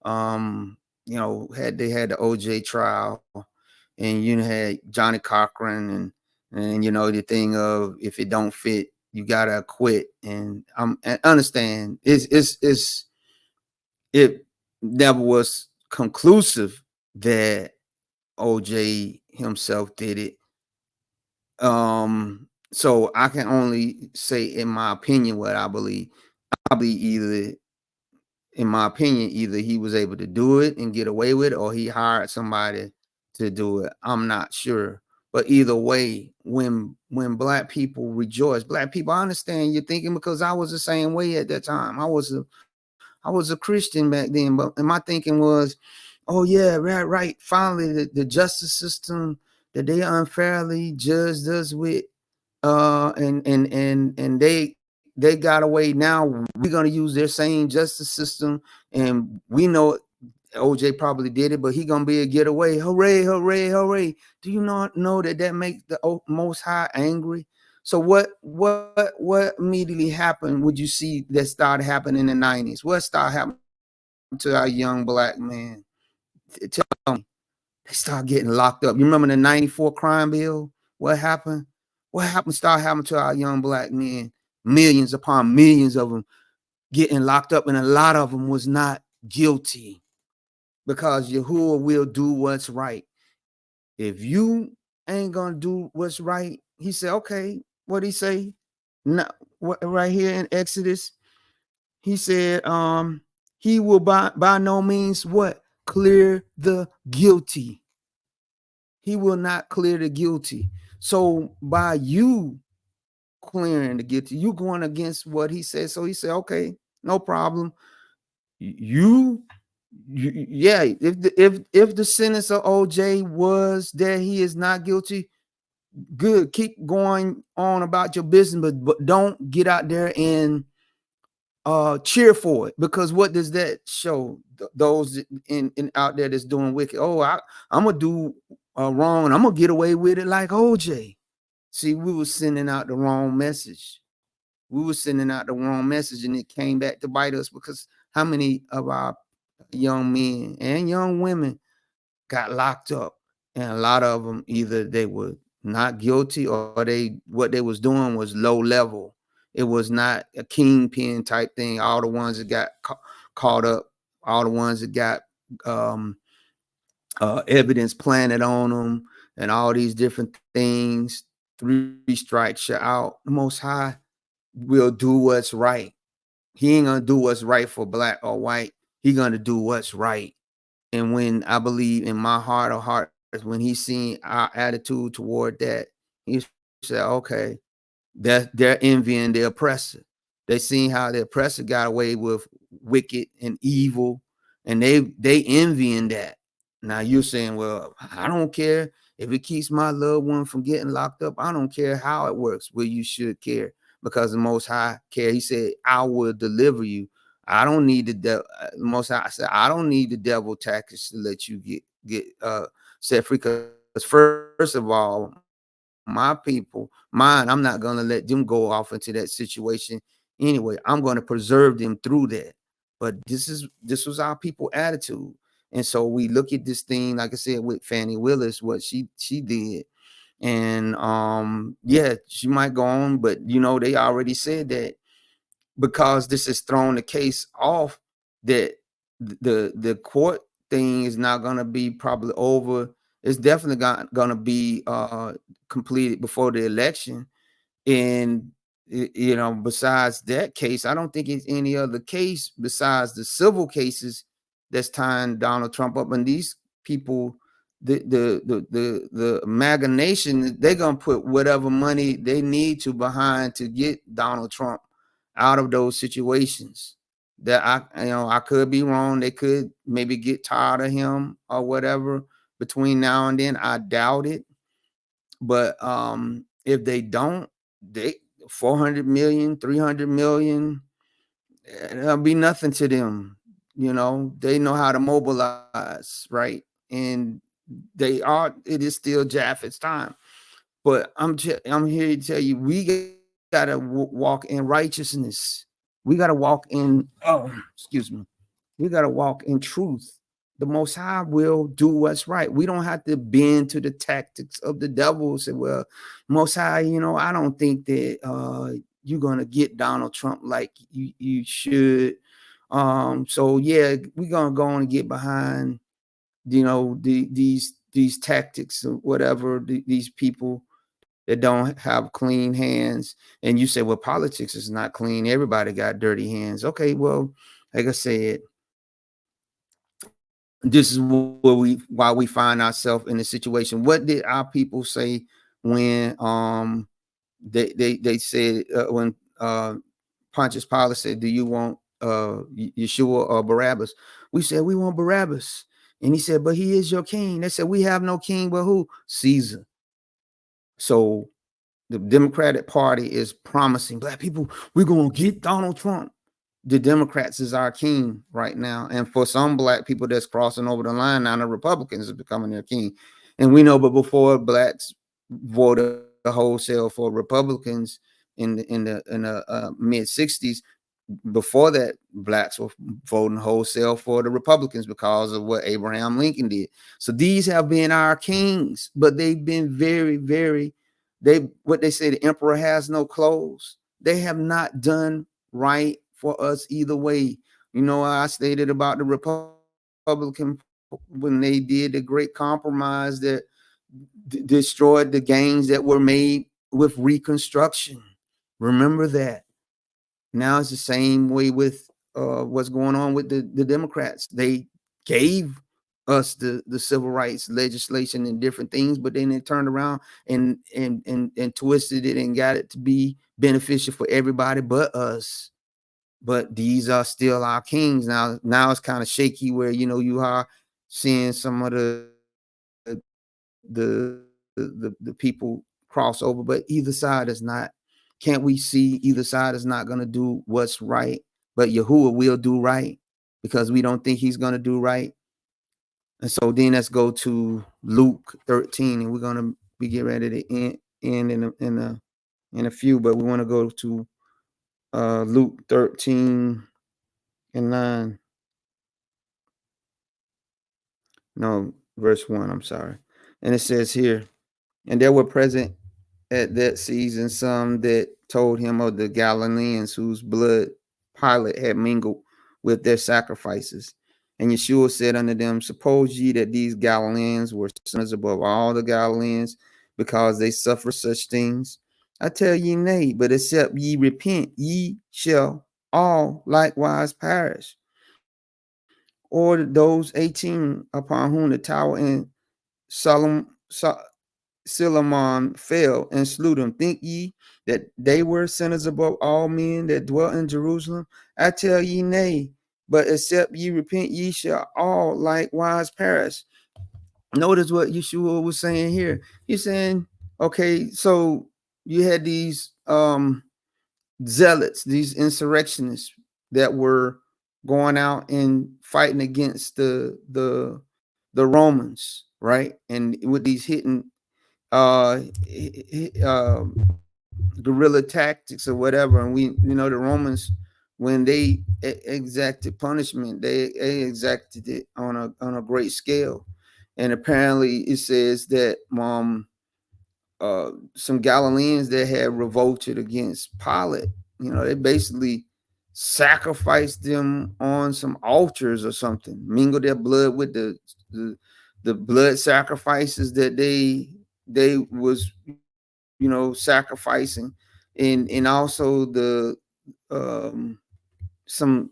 had the OJ trial, and had Johnny Cochran, and the thing of, if it don't fit, you gotta quit. And understand, it never was conclusive that OJ himself did it. So I can only say, in my opinion, what I believe. I believe either he was able to do it and get away with it, or he hired somebody to do it. I'm not sure. But either way, when black people rejoice, black people, I understand you're thinking, because I was the same way at that time. I was a Christian back then, and my thinking was, oh yeah, right. Finally, the justice system that they unfairly judged us with, and they got away. Now we're gonna use their same justice system, and we know OJ probably did it, but he gonna be a getaway. Hooray, hooray, hooray! Do you not know that makes the Most High angry? So what immediately happened? Would you see that started happening in the 90s? What started happening to our young black man? Tell me. They start getting locked up. You remember the 94 crime bill? What happened? What happened? Started happening to our young black men? Millions upon millions of them getting locked up, and a lot of them was not guilty, because Yahuah will do what's right. If you ain't gonna do what's right, he said, okay, what he say? Not what right here in Exodus, he said, he will by no means what? Clear the guilty. He will not clear the guilty. So by you clearing the guilty, you going against what he said. So he said, okay, no problem. You, yeah, if the sentence of OJ was that he is not guilty, good, keep going on about your business, but don't get out there and cheer for it, because what does that show? Those in out there that's doing wicked, oh, I'm gonna do wrong and I'm gonna get away with it like OJ. See, we were sending out the wrong message. We were sending out the wrong message, and it came back to bite us, because how many of our young men and young women got locked up, and a lot of them, either they were not guilty, or they what they was doing was low level. It was not a kingpin type thing. All the ones that got caught up, all the ones that got um evidence planted on them, and all these different things. 3 strikes you're out. The Most High will do what's right. He ain't gonna do what's right for black or white. He gonna do what's right. And when I believe in my heart of hearts, when he seen our attitude toward that, he said, okay, that they're envying the oppressor. They seen how the oppressor got away with wicked and evil, and they envying that. Now you're saying, well, I don't care if it keeps my loved one from getting locked up. I don't care how it works. Well, you should care, because the Most High care. He said, I will deliver you. I don't need the Most High said, I don't need the devil tactics to let you get set free. Because first of all, my people, mine, I'm not going to let them go off into that situation anyway. I'm going to preserve them through that. But this was our people attitude. And so we look at this thing, like I said, with Fannie Willis, what she did. And yeah, she might go on, but they already said that, because this has thrown the case off, that the court thing is not going to be probably over. It's definitely going to be completed before the election. And besides that case, I don't think it's any other case besides the civil cases that's tying Donald Trump up. And these people, the MAGA nation, they're gonna put whatever money they need to behind to get Donald Trump out of those situations. That I could be wrong. They could maybe get tired of him or whatever between now and then. I doubt it. But if they don't, they 400 million, 300 million, it'll be nothing to them. They know how to mobilize, right? And it is still Japheth's time. But I'm here to tell you, we gotta walk in righteousness. We gotta walk in, excuse me, we gotta walk in truth. The Most High will do what's right. We don't have to bend to the tactics of the devil. Say, well, Most High, I don't think that you're gonna get Donald Trump like you should. So yeah, we're gonna go on and get behind, these tactics or whatever, these people that don't have clean hands. And you say, well, politics is not clean. Everybody got dirty hands. Okay, well, like I said, this is why we find ourselves in a situation. What did our people say when they said when Pontius Pilate said, do you want Yeshua or Barabbas? We said, we want Barabbas. And he said, but he is your king. They said, we have no king but who? Caesar. So the Democratic Party is promising black people, we're going to get Donald Trump. The Democrats is our king right now. And for some black people that's crossing over the line, now the Republicans is becoming their king. And we know, but before blacks voted wholesale for Republicans in the mid 60s, before that, blacks were voting wholesale for the Republicans because of what Abraham Lincoln did. So these have been our kings, but they've been very, very, what they say, the emperor has no clothes. They have not done right for us either way. You know, I stated about the Republican when they did the great compromise that destroyed the gains that were made with Reconstruction. Remember that. Now it's the same way with what's going on with the Democrats. They gave us the civil rights legislation and different things, but then they turned around and twisted it and got it to be beneficial for everybody but us. But these are still our kings. Now it's kind of shaky where you are seeing some of the people cross over, but either side is not. Can't we see either side is not going to do what's right, but Yahuah will do right because we don't think he's going to do right. And so then let's go to Luke 13, and we're going to be getting ready to end in a few, but we want to go to Luke 13 and 9. No, verse 1, I'm sorry. And it says here, and there were present at that season some that told him of the Galileans whose blood Pilate had mingled with their sacrifices. And Yeshua said unto them, suppose ye that these Galileans were sinners above all the Galileans, because they suffer such things? I tell ye nay, but except ye repent, ye shall all likewise perish. Or those 18 upon whom the tower in Solomon Siloam fell and slew them. Think ye that they were sinners above all men that dwell in Jerusalem? I tell ye nay, but except ye repent, ye shall all likewise perish. Notice what Yeshua was saying here. He's saying, okay, so you had these zealots, these insurrectionists that were going out and fighting against the Romans, right? And with these hitting uh, uh guerrilla tactics or whatever. And the Romans, when they exacted punishment, they exacted it on a great scale. And apparently it says that some Galileans that had revolted against Pilate, they basically sacrificed them on some altars or something, mingled their blood with the blood sacrifices that they was sacrificing, and also the some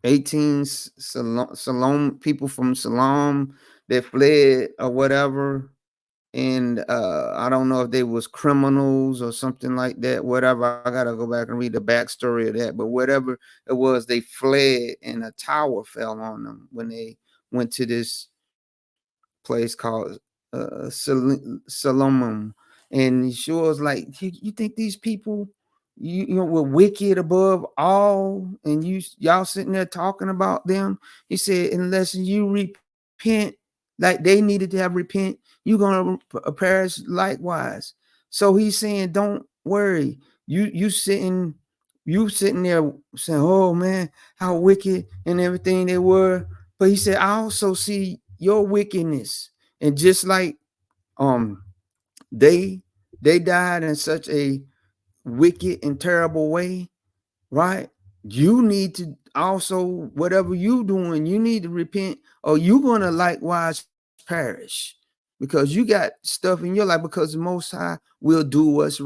18 Salom people from Salom that fled or whatever. And I don't know if they was criminals or something like that, whatever. I gotta go back and read the backstory of that, but whatever it was, they fled and a tower fell on them when they went to this place called Solomon. And Yeshua was like, you think these people, were wicked above all, and y'all sitting there talking about them? He said, unless you repent like they needed to have repent, you're gonna perish likewise. So he's saying, don't worry. You sitting there saying, oh man, how wicked and everything they were. But he said, I also see your wickedness. And just like um they they died in such a wicked and terrible way, right? You need to also, whatever you doing, you need to repent, or you're gonna likewise perish, because you got stuff in your life, because the Most High will do what's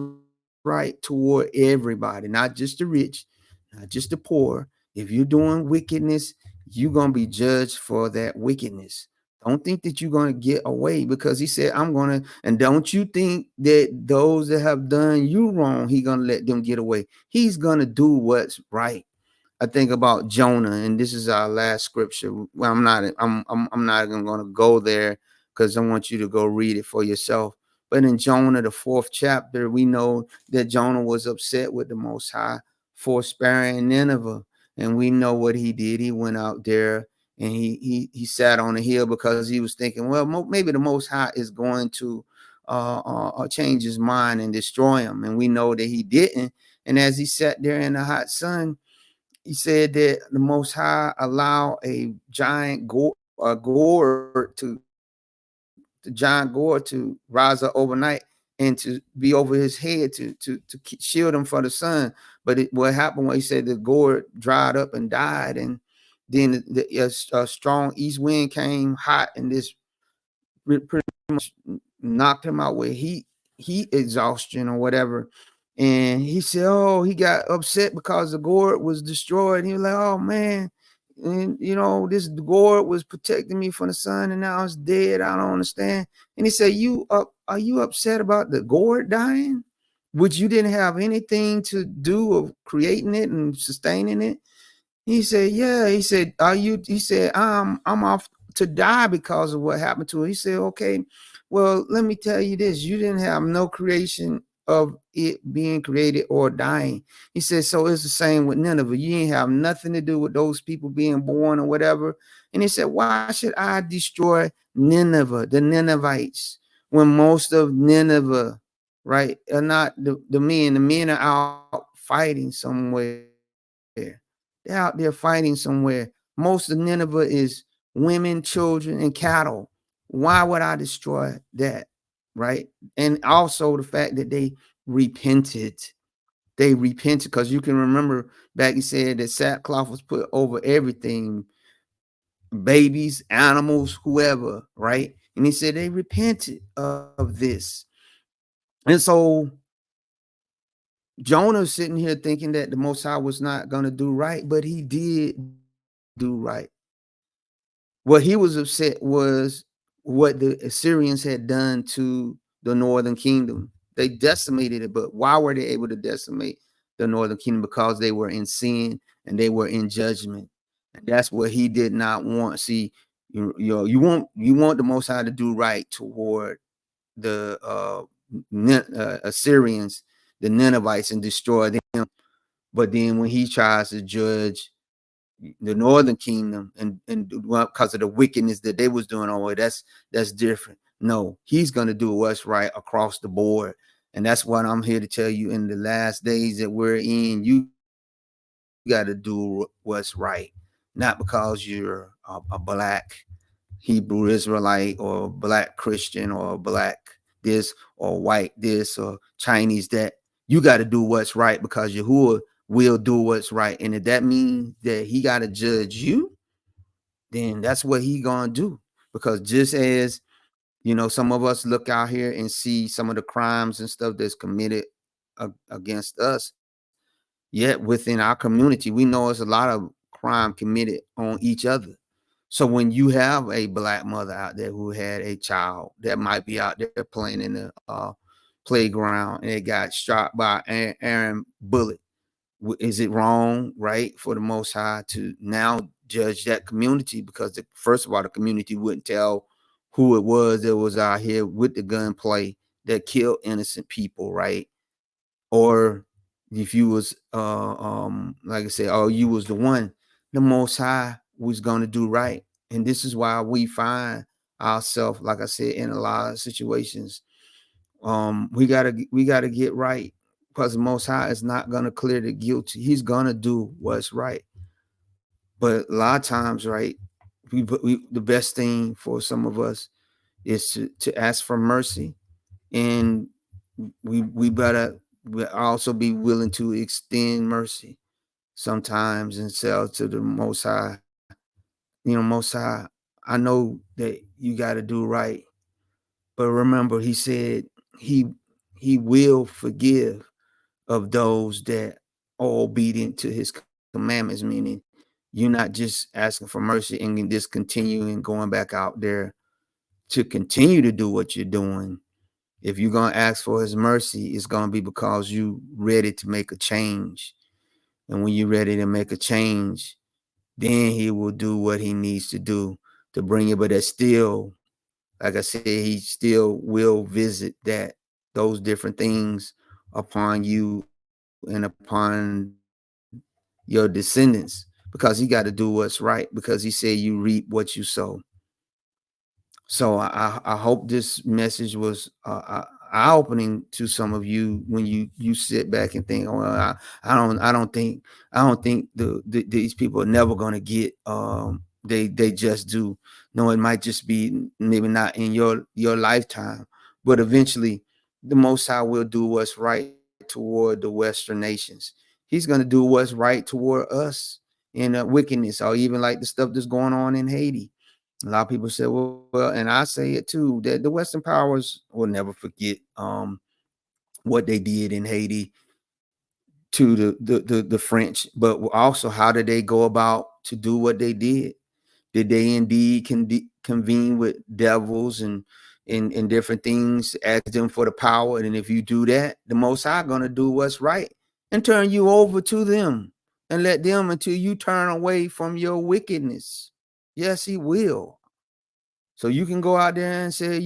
right toward everybody, not just the rich, not just the poor. If you're doing wickedness, you're gonna be judged for that wickedness. Don't think that you're gonna get away, because he said, I'm gonna, and don't you think that those that have done you wrong, he gonna let them get away. He's gonna do what's right. I think about Jonah, and this is our last scripture. Well, I'm not even going to go there, because I want you to go read it for yourself. But in Jonah, the 4th chapter, we know that Jonah was upset with the Most High for sparing Nineveh, and we know what he did. He went out there and he sat on a hill, because he was thinking, well, maybe the Most High is going to change his mind and destroy him, and we know that he didn't. And as he sat there in the hot sun, he said that the Most High allow a giant gourd to rise up overnight, and to be over his head to shield him from the sun. But what happened when he said the gourd dried up and died, and then a strong east wind came hot, and this pretty much knocked him out with heat exhaustion or whatever. And he said, oh, he got upset because the gourd was destroyed. He was like, oh man, and this gourd was protecting me from the sun, and now it's dead. I don't understand. And he said, are you upset about the gourd dying, which you didn't have anything to do of creating it and sustaining it? He said, yeah. He said, are you, he said, I'm off to die because of what happened to it. He said, okay, well, let me tell you this. You didn't have no creation of it being created or dying. He said, so it's the same with Nineveh. You ain't have nothing to do with those people being born or whatever. And he said, why should I destroy Nineveh, the Ninevites, when most of Nineveh, right, are not the men? The men are out fighting somewhere. They're out there fighting somewhere. Most of Nineveh is women, children, and cattle. Why would I destroy that? Right. And also the fact that they repented. They repented, because you can remember back, he said that sackcloth was put over everything, babies, animals, whoever. Right. And he said they repented of this. And so Jonah's sitting here thinking that the Most High was not going to do right, but he did do right. What he was upset was what the Assyrians had done to the northern kingdom. They decimated it, but why were they able to decimate the northern kingdom? Because they were in sin and they were in judgment. And that's what he did not want. See, you want the Most High to do right toward the Assyrians, the Ninevites, and destroy them. But then when he tries to judge the northern kingdom, and well, because of the wickedness that they was doing, oh, that's different. No, he's going to do what's right across the board. And that's what I'm here to tell you. In the last days that we're in, you got to do what's right, not because you're a black Hebrew Israelite or black Christian or black this or white this or Chinese that. You got to do what's right because Yahuah will do what's right. And if that means that he got to judge you, then that's what he gonna do. Because just as some of us look out here and see some of the crimes and stuff that's committed against us, yet within our community, we know it's a lot of crime committed on each other. So when you have a black mother out there who had a child that might be out there playing in the playground and it got shot by an Aaron bullet, is it wrong, right, for the Most High to now judge that community? Because first of all, the community wouldn't tell who it was that was out here with the gunplay that killed innocent people, right? Or if you was like I said, oh, you was the one, the Most High was going to do right. And this is why we find ourselves, like I said, in a lot of situations. We gotta get right, because the Most High is not gonna clear the guilty. He's gonna do what's right. But a lot of times, right, the best thing for some of us is to ask for mercy, and we better also be willing to extend mercy sometimes and sell to the Most High. Most High, I know that you got to do right, but remember, he said he he will forgive of those that are obedient to his commandments, meaning you're not just asking for mercy and just continuing going back out there to continue to do what you're doing. If you're going to ask for his mercy, it's going to be because you ready to make a change. And when you're ready to make a change, then he will do what he needs to do to bring it. But that's still, like I said, he still will visit those different things upon you and upon your descendants, because he got to do what's right, because he said you reap what you sow. So I hope this message was eye opening to some of you when you sit back and think, well, I don't think these people are never going to get they just do. No, it might just be maybe not in your lifetime, but eventually the Most High will do what's right toward the Western nations. He's going to do what's right toward us in wickedness, or even like the stuff that's going on in Haiti. A lot of people say, well, and I say it too, that the Western powers will never forget what they did in Haiti to the French, but also how did they go about to do what they did? Did they indeed convene with devils and different things, ask them for the power? And if you do that, the Most High gonna do what's right and turn you over to them and let them until you turn away from your wickedness. Yes, He will. So you can go out there and say,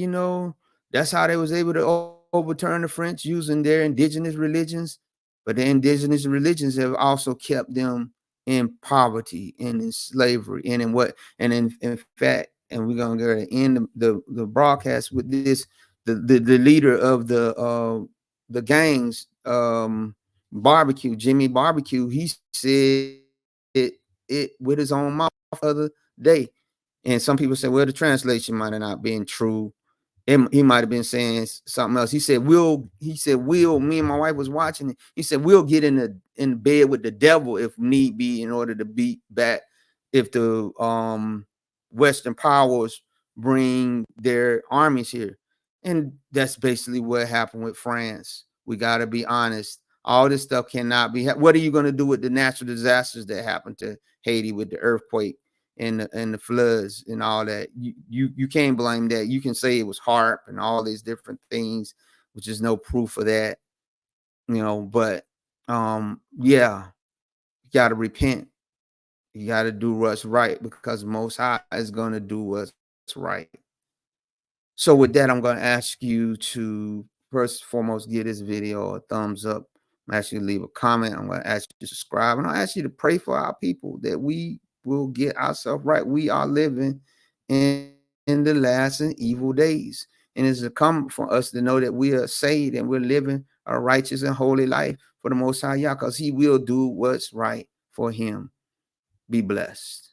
that's how they was able to overturn the French using their indigenous religions. But the indigenous religions have also kept them in poverty and in slavery and in what and in fact, and we're gonna go to end the broadcast with this. The leader of the gangs, barbecue, Jimmy Barbecue, he said it with his own mouth the other day. And some people say, well, the translation might have not been true. He might have been saying something else. He said, we'll, me and my wife was watching it. He said, we'll get in bed with the devil if need be in order to beat back if the Western powers bring their armies here. And that's basically what happened with France. We got to be honest. All this stuff cannot be. What are you going to do with the natural disasters that happened to Haiti with the earthquake and the floods and all that? You can't blame that. You can say it was HARP and all these different things, which is no proof of that, but yeah, you got to repent. You got to do what's right because Most High is going to do what's right. So with that, I'm going to ask you to first and foremost give this video a thumbs up. I'm actually leave a comment. I'm going to ask you to subscribe, and I'll ask you to pray for our people that we will get ourselves right. We are living in the last and evil days, and it's a come for us to know that we are saved and we're living a righteous and holy life for the Most High Yah, because He will do what's right for Him. Be blessed.